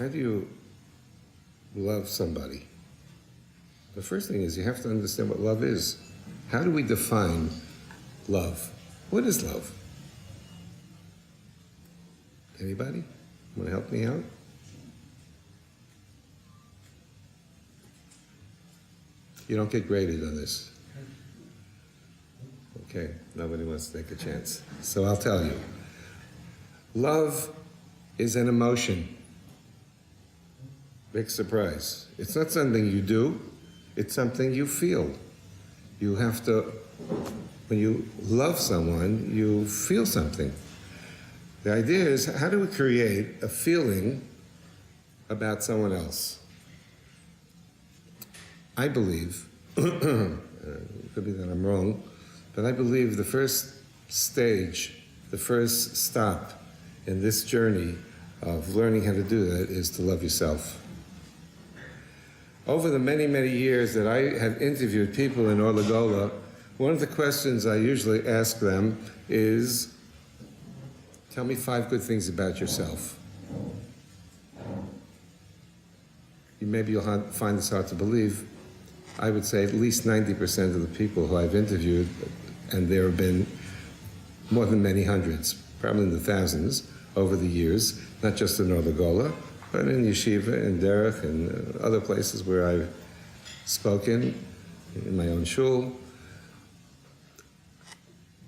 How do you love somebody? The first thing is you have to understand what love is. How do we define love? What is love? Anybody? Want to help me out? You don't get graded on this. Okay, nobody wants to take a chance. So I'll tell you. Love is an emotion. Big surprise. It's not something you do, it's something you feel. You have to, when you love someone, you feel something. The idea is, how do we create a feeling about someone else? I believe, it could be that I'm wrong, but I believe the first stage, the first stop in this journey of learning how to do that is to love yourself. Over the many, many years that I have interviewed people in Orlagola, one of the questions I usually ask them is, tell me 5 good things about yourself. Maybe you'll find this hard to believe. I would say at least 90% of the people who I've interviewed, and there have been more than many hundreds, probably in the thousands over the years, not just in Orlagola, but in Yeshiva, in Derech, and other places where I've spoken, in my own shul.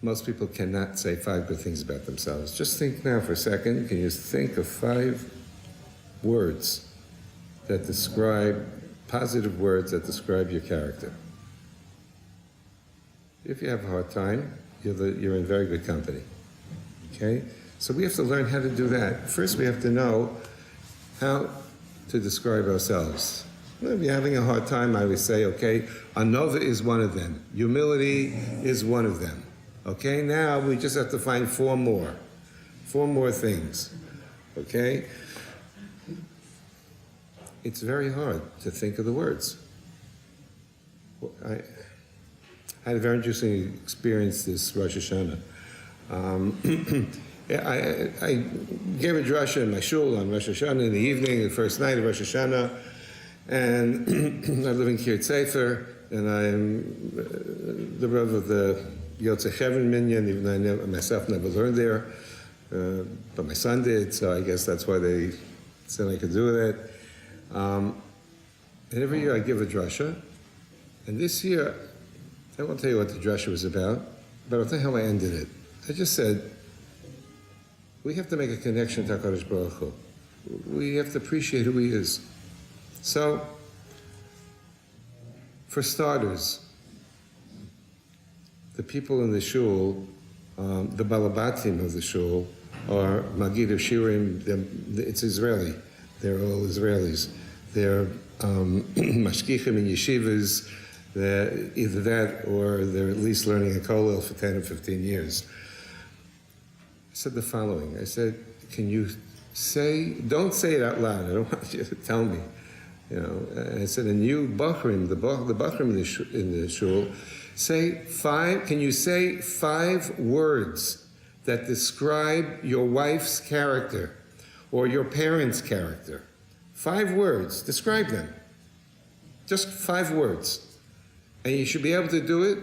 Most people cannot say 5 good things about themselves. Just think now for a second, can you think of 5 words that describe, positive words that describe your character? If you have a hard time, you're in very good company, okay? So we have to learn how to do that. First we have to know how to describe ourselves. If you're having a hard time, I would say, okay, anova is one of them. Humility is one of them. Okay, now we just have to find 4 more. 4 more things, okay? It's very hard to think of the words. I had a very interesting experience this Rosh Hashanah. I gave a drasha in my shul on Rosh Hashanah in the evening, the first night of Rosh Hashanah, and I live in Kiryat Sefer, and I'm the Rav of the Yotzei Chevron Minyan, even though I myself never learned there, but my son did, so I guess that's why they said I could do that. And every year I give a drasha, and this year, I won't tell you what the drasha was about, but I'll tell you how I ended it. I just said, we have to make a connection to HaKadosh Baruch Hu. We have to appreciate who He is. So, for starters, the people in the shul, the balabatim of the shul, are Magid of Shirim, it's Israeli. They're all Israelis. They're mashkichim in yeshivas, either that or they're at least learning a kollel for 10 or 15 years. I said the following. I said, can you say, don't say it out loud. I don't want you to tell me. You know, and I said, and you, Bachrim, the Bachrim in the shul, say 5, can you say 5 words that describe your wife's character or your parents' character? 5 words, describe them. Just 5 words. And you should be able to do it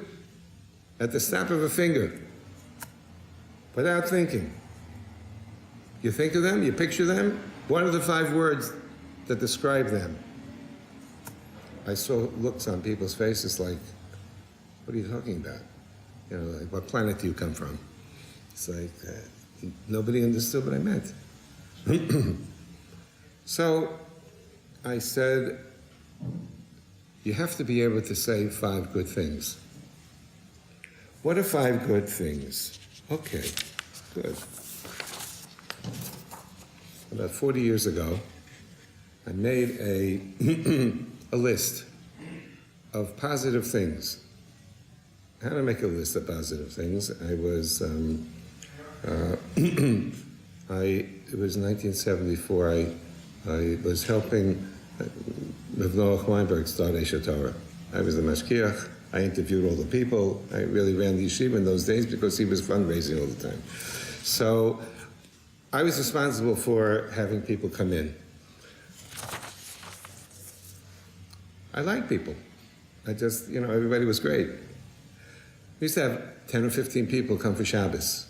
at the snap of a finger, without thinking. You think of them, you picture them, what are the 5 words that describe them? I saw looks on people's faces like, what are you talking about? You know, like, what planet do you come from? It's like, nobody understood what I meant. So I said, you have to be able to say 5 good things. What are 5 good things? Okay, good. About 40 years ago, I made a list of positive things. How to make a list of positive things? I was, it was 1974, I was helping Rav Noach Weinberg start Eish Torah. I was the mashkiach. I interviewed all the people. I really ran the yeshiva in those days because he was fundraising all the time. So I was responsible for having people come in. I like people. I just, everybody was great. We used to have 10 or 15 people come for Shabbos.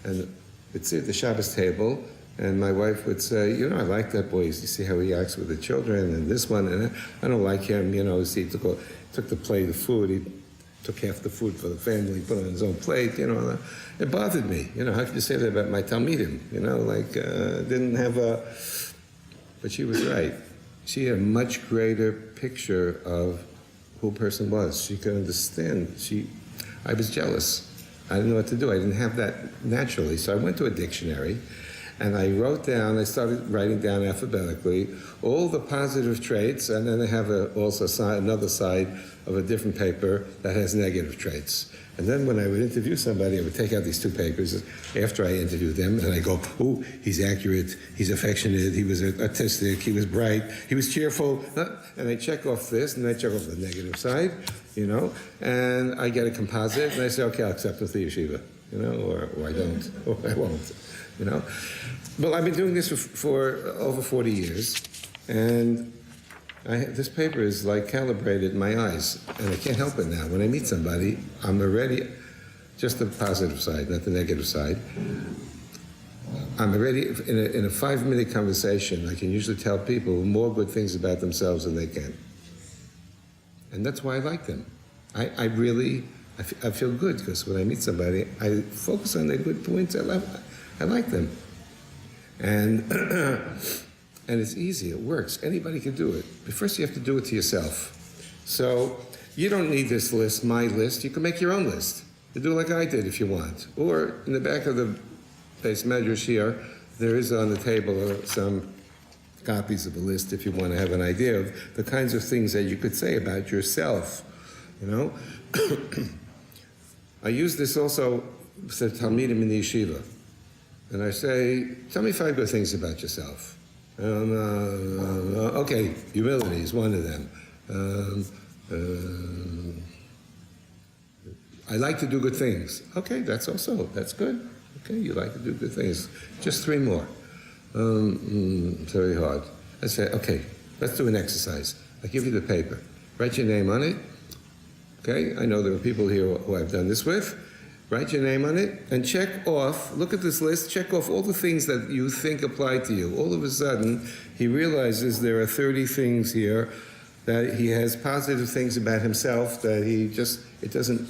And we'd sit at the Shabbos table, and my wife would say, I like that boy. You see how he acts with the children, and this one, and I don't like him. See, he took the plate of food. He took half the food for the family, put it on his own plate. It bothered me. How could you say that about my Talmidim? Didn't have a... But she was right. She had a much greater picture of who a person was. She could understand. I was jealous. I didn't know what to do. I didn't have that naturally. So I went to a dictionary, and I started writing down alphabetically all the positive traits, and then I have another side of a different paper that has negative traits. And then when I would interview somebody, I would take out these two papers after I interviewed them, and I go, oh, he's accurate, he's affectionate, he was artistic, he was bright, he was cheerful, and I check off this, and I check off the negative side, and I get a composite, and I say, okay, I'll accept with the yeshiva, or I don't, or I won't, Well, I've been doing this for over 40 years, and this paper is like calibrated in my eyes, and I can't help it now. When I meet somebody, I'm already, just the positive side, not the negative side. I'm already, in a 5-minute conversation, I can usually tell people more good things about themselves than they can. And that's why I like them. I feel good, because when I meet somebody, I focus on their good points. I like them. And it's easy, it works. Anybody can do it. But first you have to do it to yourself. So you don't need this list, my list. You can make your own list. You do like I did if you want. Or in the back of the base measures here, there is on the table some copies of a list if you want to have an idea of the kinds of things that you could say about yourself. I use this also for Talmidim in the yeshiva. And I say, tell me 5 good things about yourself. Okay, humility is one of them. I like to do good things. Okay, that's good. Okay, you like to do good things. Just 3 more. Very hard. I say, okay, let's do an exercise. I give you the paper. Write your name on it. Okay, I know there are people here who I've done this with. Write your name on it and check off, look at this list, check off all the things that you think apply to you. All of a sudden, he realizes there are 30 things here that he has positive things about himself that it doesn't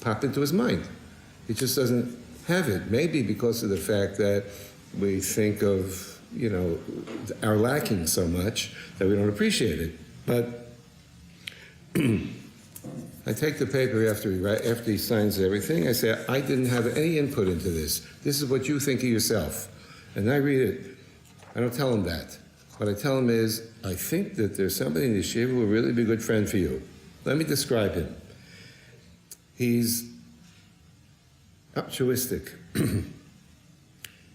pop into his mind. He just doesn't have it. Maybe because of the fact that we think of, our lacking so much that we don't appreciate it. But I take the paper after he signs everything. I say, I didn't have any input into this. This is what you think of yourself. And I read it. I don't tell him that. What I tell him is, I think that there's somebody in the yeshiva who will really be a good friend for you. Let me describe him. He's altruistic.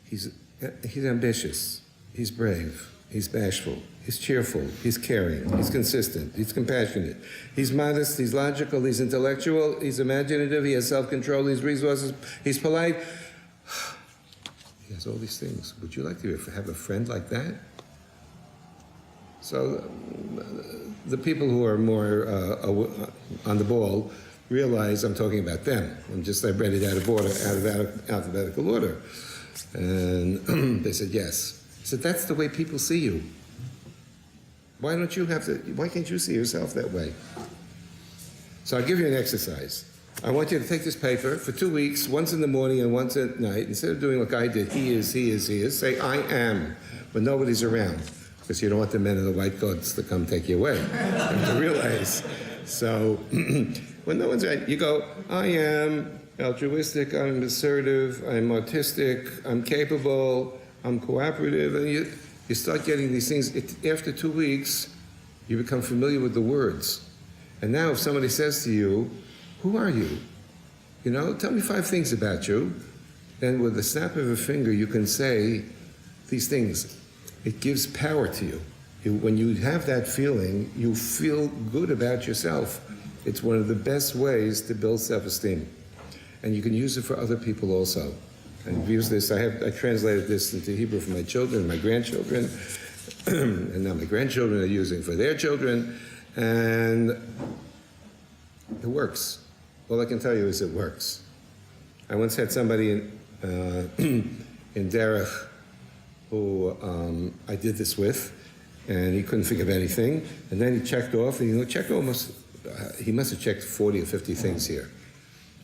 He's ambitious. He's brave. He's bashful. He's cheerful. He's caring. He's consistent. He's compassionate. He's modest. He's logical. He's intellectual. He's imaginative. He has self-control. He's resources. He's polite. He has all these things. Would you like to have a friend like that? So the people who are more on the ball realize I'm talking about them. I read it out of alphabetical order. And they said, yes. I said, that's the way people see you. Why can't you see yourself that way? So I'll give you an exercise. I want you to take this paper for 2 weeks, once in the morning and once at night. Instead of doing like I did, he is, say I am, when nobody's around. Because you don't want the men in the white coats to come take you away. You have to realize. So when no one's around, you go, I am altruistic, I'm assertive, I'm autistic, I'm capable, I'm cooperative, and you start getting these things. After 2 weeks, you become familiar with the words. And now if somebody says to you, who are you? Tell me 5 things about you. Then with the snap of a finger, you can say these things. It gives power to you. When you have that feeling, you feel good about yourself. It's one of the best ways to build self-esteem. And you can use it for other people also. I've used this, I translated this into Hebrew for my children, my grandchildren, and now my grandchildren are using it for their children. And it works. All I can tell you is it works. I once had somebody in Derech who I did this with, and he couldn't think of anything. And then he checked off, and he must have checked 40 or 50 things here.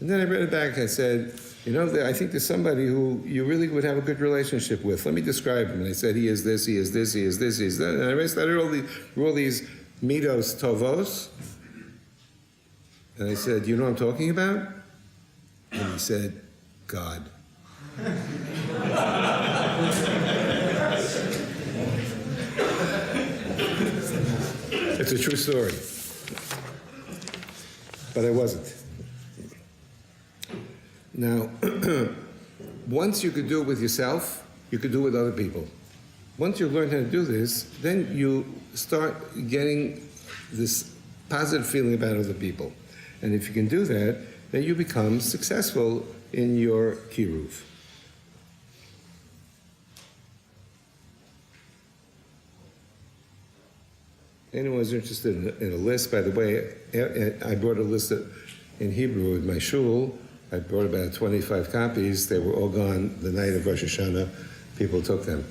And then I read it back, I said, I think there's somebody who you really would have a good relationship with. Let me describe him. And I said, he is this, he is this, he is this, he is that. And I started all these midos tovos. And I said, you know what I'm talking about? And he said, God. It's a true story. But I wasn't. Now, once you could do it with yourself, you could do it with other people. Once you learn how to do this, then you start getting this positive feeling about other people. And if you can do that, then you become successful in your kiruv. Anyone who's interested in a list, by the way, I brought a list in Hebrew in my shul. I brought about 25 copies. They were all gone the night of Rosh Hashanah. People took them.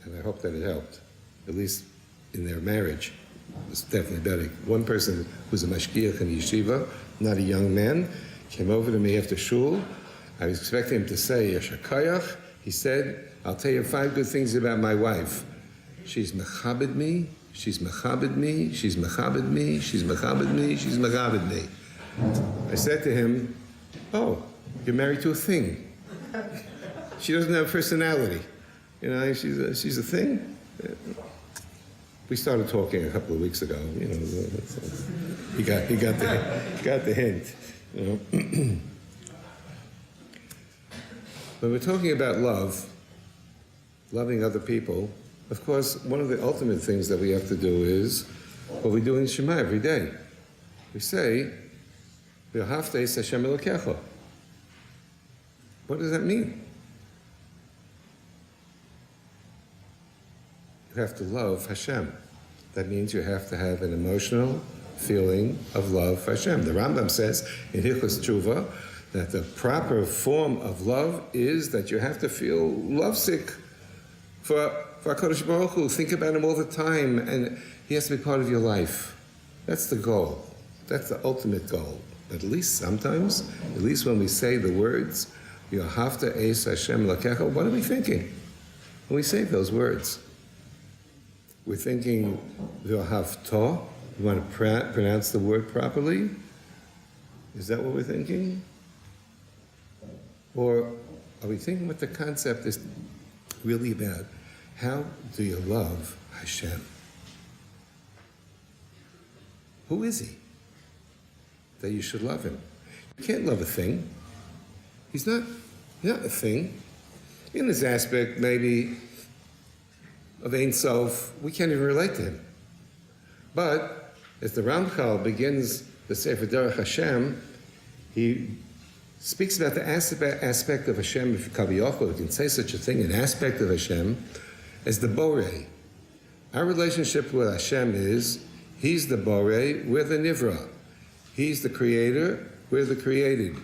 And I hope that it helped, at least in their marriage. It's definitely better. One person who's a mashgiach in yeshiva, not a young man, came over to me after shul. I was expecting him to say, Yashakayach. He said, I'll tell you 5 good things about my wife. She's mechabed me, she's mechabed me, she's mechabed me, she's mechabed me, she's mechabed me. I said to him, oh, you're married to a thing. She doesn't have personality. She's a thing. We started talking a couple of weeks ago. He got the hint. When we're talking about love, loving other people, of course, one of the ultimate things that we have to do is what we do in Shema every day. We say, V'ahavta es Hashem Elokecha. What does that mean? You have to love Hashem. That means you have to have an emotional feeling of love for Hashem. The Rambam says in Hilchos Tshuva that the proper form of love is that you have to feel lovesick for HaKadosh Baruch Hu. Think about him all the time, and he has to be part of your life. That's the goal. That's the ultimate goal. But at least sometimes, at least when we say the words, V'ahavta es Hashem Elokecha, what are we thinking when we say those words? We're thinking V'ahavta. You want to pronounce the word properly? Is that what we're thinking? Or are we thinking what the concept is really about? How do you love Hashem? Who is he that you should love him? You can't love a thing. He's not a thing. In this aspect, maybe, of Ein Sof, we can't even relate to him. But as the Ramchal begins the Sefer Derech Hashem, he speaks about the aspect of Hashem, if Kaviyachol, we can say such a thing, an aspect of Hashem, as the Borei. Our relationship with Hashem is, he's the Borei, we're the Nivra. He's the creator, we're the created.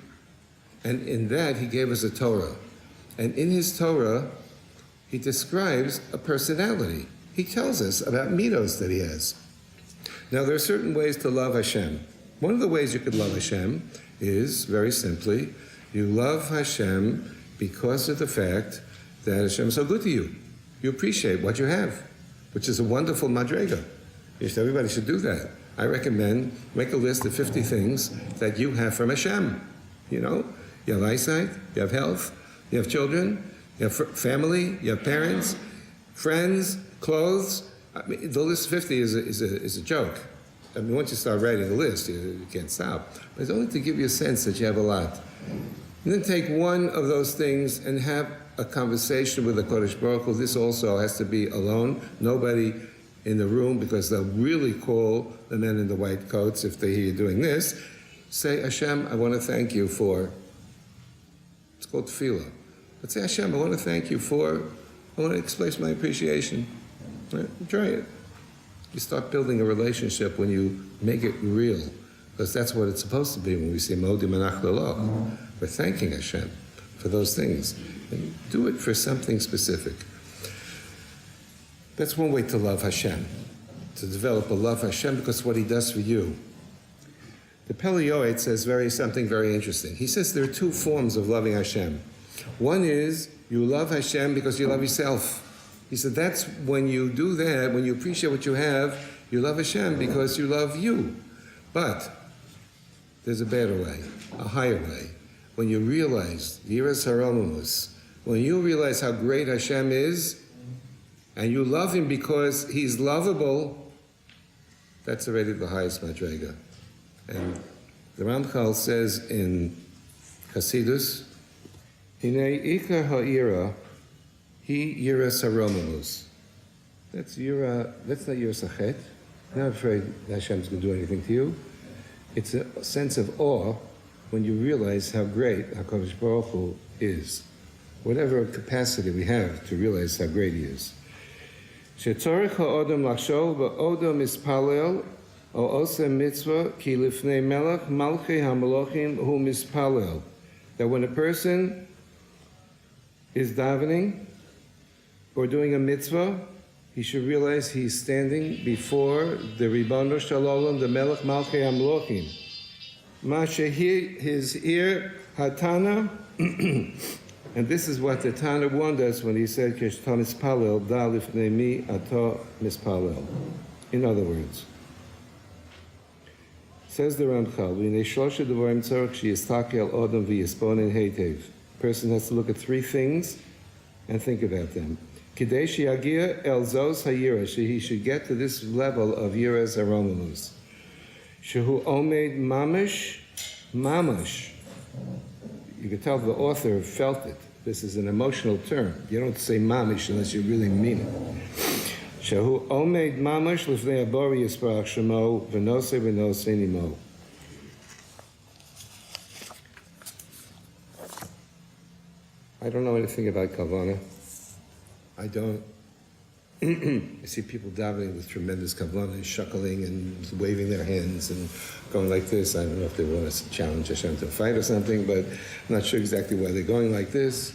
And in that, he gave us a Torah. And in his Torah, he describes a personality. He tells us about midos that he has. Now, there are certain ways to love Hashem. One of the ways you could love Hashem is, very simply, you love Hashem because of the fact that Hashem is so good to you. You appreciate what you have, which is a wonderful madrega. Everybody should do that. I recommend, make a list of 50 things that you have from Hashem. You have eyesight, you have health, you have children, you have family, you have parents, friends, clothes. I mean, the list of 50 is a joke. I mean, once you start writing a list, you can't stop. But it's only to give you a sense that you have a lot. And then take one of those things and have a conversation with the Kodesh Baruch Hu. This also has to be alone. Nobody in the room, because they'll really call the men in the white coats if they hear you doing this. Say, Hashem, I want to thank you for, it's called tefillah. But say, Hashem, I want to thank you for, I want to express my appreciation. Right? Try it. You start building a relationship when you make it real, because that's what it's supposed to be when we say Modi Manach Lelo. We're thanking Hashem for those things. And do it for something specific. That's one way to love Hashem, to develop a love for Hashem because what He does for you. The Pele Yoetz says something very interesting. He says there are two forms of loving Hashem. One is you love Hashem because you love yourself. He said that's when you do that, when you appreciate what you have, you love Hashem because you love you. But there's a better way, a higher way. When you realize, Yiras Haromus, when you realize how great Hashem is, and you love Him because He's lovable, that's already the highest madrega. And the Ramchal says in Hasidus, Hinei Ikar Ha'ira, He Yiras Haromus. That's not Yiras Hachet. Not afraid that Hashem's going to do anything to you. It's a sense of awe when you realize how great HaKadosh Baruch Hu is. Whatever capacity we have to realize how great He is. Shetzorech ha'odam lachshov ba'odam mispalel o osem mitzvah ki lifnei melech malchei ha'melochim hu mispalel. That when a person is davening or doing a mitzvah, he should realize he's standing before the Ribbono Shel Olam, the Melech Malchei HaMelochim. Ma shehi his ear hatana, and this is what the Tana warned us when he said, Keshta mispalel da lifnei mi ato mispalel. In other words, says the Ramchal, v'nei shlosha devarim tzarech sheyistakel odom v'yisponen heitev. Person has to look at three things and think about them. Kidei sheyagia el zos hayira, he should get to this level of yiras aromamus. Shehu omed mamash. You can tell the author felt it. This is an emotional term. You don't say mamish unless you really mean it. Shehu omed mamash lifnei abori yisparach shemo v'nosei nimo. I don't know anything about Kavanah. I don't. I see people davening with tremendous kavanah and shuckling and waving their hands and going like this. I don't know if they want to challenge Hashem to a fight or something, but I'm not sure exactly why they're going like this.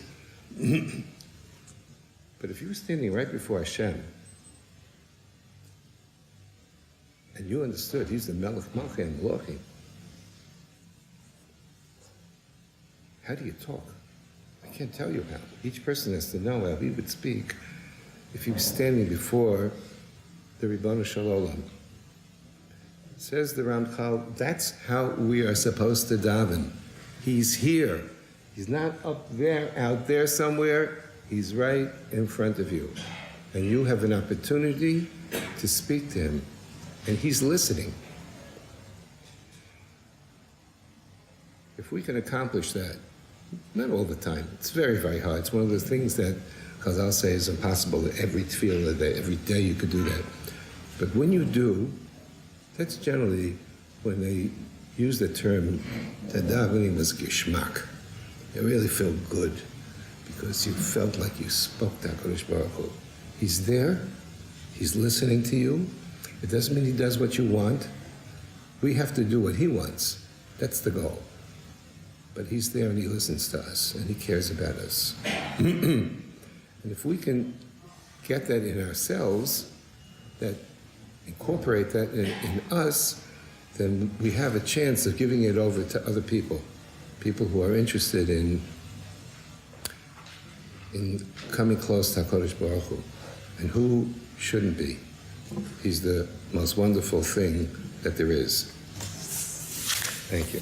But if you were standing right before Hashem and you understood He's the Melech Malchei HaMelochim, how do you talk? I can't tell you how. Each person has to know how he would speak if he was standing before the Ribbono Shel Olam. Says the Ramchal, that's how we are supposed to daven. He's here. He's not up there, out there somewhere. He's right in front of you. And you have an opportunity to speak to Him. And He's listening. If we can accomplish that, not all the time. It's very, very hard. It's one of those things that Chazal say is impossible that every tefillah, that every day you could do that. But when you do, that's generally when they use the term that davening was gishmak. You really feel good because you felt like you spoke to HaKadosh Baruch Hu. He's there. He's listening to you. It doesn't mean He does what you want. We have to do what He wants. That's the goal. But He's there and He listens to us and He cares about us. And if we can get that in ourselves, that incorporate that in us, then we have a chance of giving it over to other people who are interested in coming close to HaKadosh Baruch Hu. And who shouldn't be? He's the most wonderful thing that there is. Thank you.